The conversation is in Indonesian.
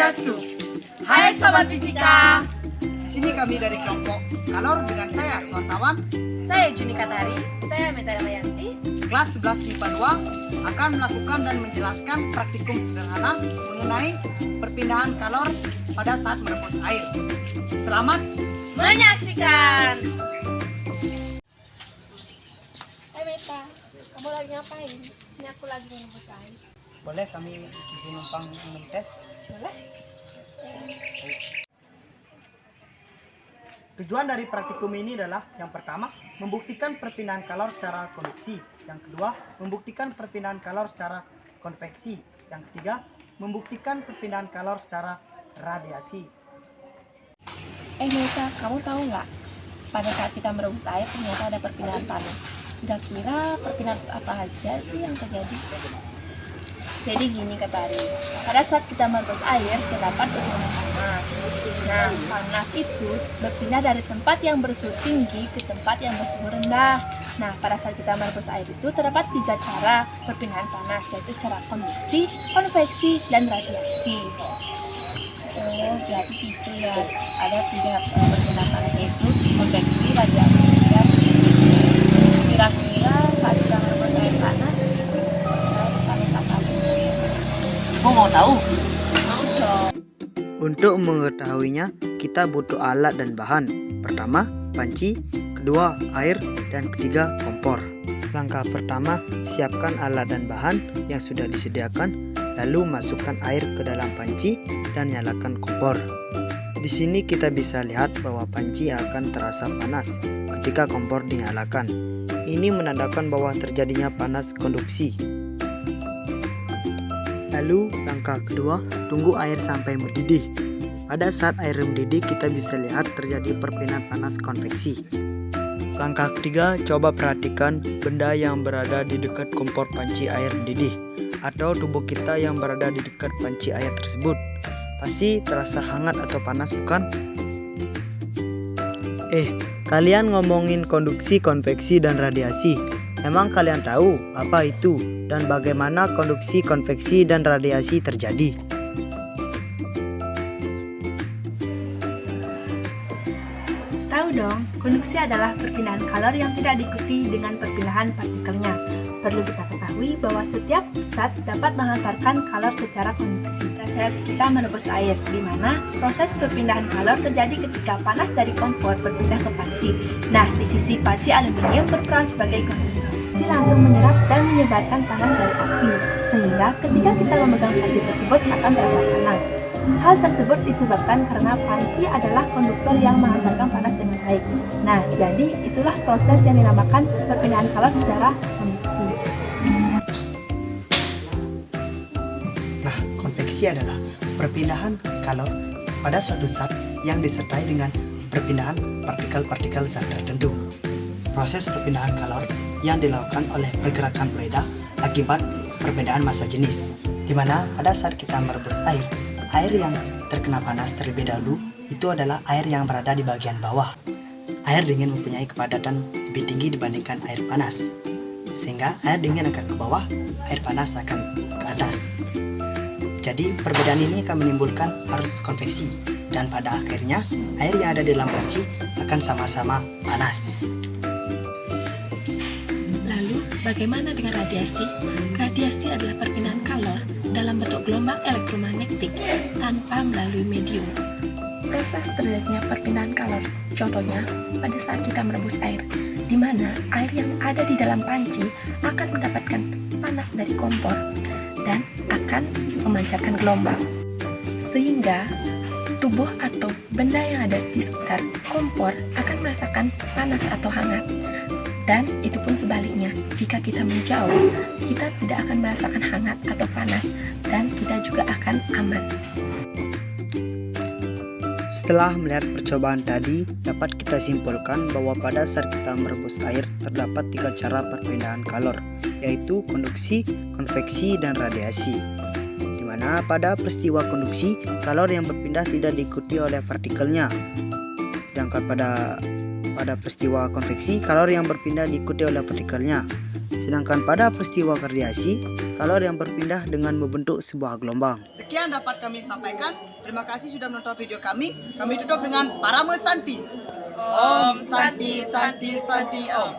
Swastiastu. Hai Sobat Fisika. Di sini kami dari kelompok Kalor dengan saya wartawan Saya Juni Katari. Saya Meta Damayanti. kelas 11 MIPA 2 akan melakukan dan menjelaskan praktikum sederhana mengenai perpindahan kalor pada saat merebus air. Selamat Menyaksikan. Hai Meta, kamu lagi ngapain? Ini aku lagi merebus air. boleh kami izin numpang minum teh? Boleh? Tujuan dari praktikum ini adalah yang pertama, membuktikan perpindahan kalor secara konduksi. Yang kedua, membuktikan perpindahan kalor secara konveksi. Yang ketiga, membuktikan perpindahan kalor secara radiasi. Meta, kamu tahu nggak? Pada saat kita merebus air ternyata ada perpindahan panas. Kira-kira perpindahan apa aja sih yang terjadi? Jadi gini Katari, pada saat kita merebus air terdapat perpindahan panas. Nah, panas itu berpindah dari tempat yang bersuhu tinggi ke tempat yang bersuhu rendah. Nah, pada saat kita merebus air itu terdapat 3 cara perpindahan panas, yaitu cara konduksi, konveksi, dan radiasi. Oh, jadi gitu ya. Ada 3 perpindahan panas, yaitu konveksi, radiasi, dan kira-kira saat kita merebus air panas, panas apa aja sih? Kamu mau tahu? Mau dong. Untuk mengetahuinya, kita butuh alat dan bahan. Pertama, panci, kedua, air, dan ketiga, kompor. Langkah pertama, siapkan alat dan bahan yang sudah disediakan, lalu masukkan air ke dalam panci dan nyalakan kompor. Di sini kita bisa lihat bahwa panci akan terasa panas ketika kompor dinyalakan. Ini menandakan bahwa terjadinya panas konduksi. Lalu langkah kedua, tunggu air sampai mendidih. Pada saat air mendidih kita bisa lihat terjadi perpindahan panas konveksi. Langkah ketiga, coba perhatikan benda yang berada di dekat kompor panci air mendidih atau tubuh kita yang berada di dekat panci air tersebut. Pasti terasa hangat atau panas, bukan? Kalian ngomongin konduksi, konveksi, dan radiasi. Emang kalian tahu apa itu dan bagaimana konduksi, konveksi, dan radiasi terjadi? Tahu dong, konduksi adalah perpindahan kalor yang tidak diikuti dengan perpindahan partikelnya. Perlu kita ketahui bahwa setiap zat dapat menghantarkan kalor secara konduksi. Pada saat kita merebus air, di mana proses perpindahan kalor terjadi ketika panas dari kompor berpindah ke panci. Nah, di sisi panci aluminium berperan sebagai konduktor. Panci langsung menyerap dan menyebarkan panas dari api, sehingga ketika kita memegang panci tersebut akan terasa panas. Hal tersebut disebabkan karena panci adalah konduktor yang menghantarkan panas dengan baik. Nah, jadi itulah proses yang dinamakan perpindahan kalor secara konveksi. Nah, konveksi adalah perpindahan kalor pada suatu zat yang disertai dengan perpindahan partikel-partikel zat tertentu. Proses perpindahan kalor yang dilakukan oleh pergerakan fluida akibat perbedaan massa jenis, di mana pada saat kita merebus air yang terkena panas terlebih dahulu itu adalah air yang berada di bagian bawah. Air dingin mempunyai kepadatan lebih tinggi dibandingkan air panas, sehingga air dingin akan ke bawah, air panas akan ke atas. Jadi perbedaan ini akan menimbulkan arus konveksi, dan pada akhirnya air yang ada di dalam panci akan sama-sama panas. Lalu, bagaimana dengan radiasi? Radiasi adalah perpindahan kalor dalam bentuk gelombang elektromagnetik tanpa melalui medium. Proses terjadinya perpindahan kalor, contohnya pada saat kita merebus air, di mana air yang ada di dalam panci akan mendapatkan panas dari kompor dan akan memancarkan gelombang, sehingga tubuh atau benda yang ada di sekitar kompor akan merasakan panas atau hangat. Dan itu pun sebaliknya, jika kita menjauh, kita tidak akan merasakan hangat atau panas, dan kita juga akan aman. Setelah melihat percobaan tadi, dapat kita simpulkan bahwa pada saat kita merebus air, terdapat 3 cara perpindahan kalor, yaitu konduksi, konveksi, dan radiasi. Di mana pada peristiwa konduksi, kalor yang berpindah tidak diikuti oleh partikelnya. Sedangkan pada pada peristiwa konveksi, kalor yang berpindah diikuti oleh partikelnya. Sedangkan pada peristiwa radiasi, kalor yang berpindah dengan membentuk sebuah gelombang. Sekian dapat kami sampaikan. Terima kasih sudah menonton video kami. Kami tutup dengan Parame Santi. Om Santi Santi Santi Om.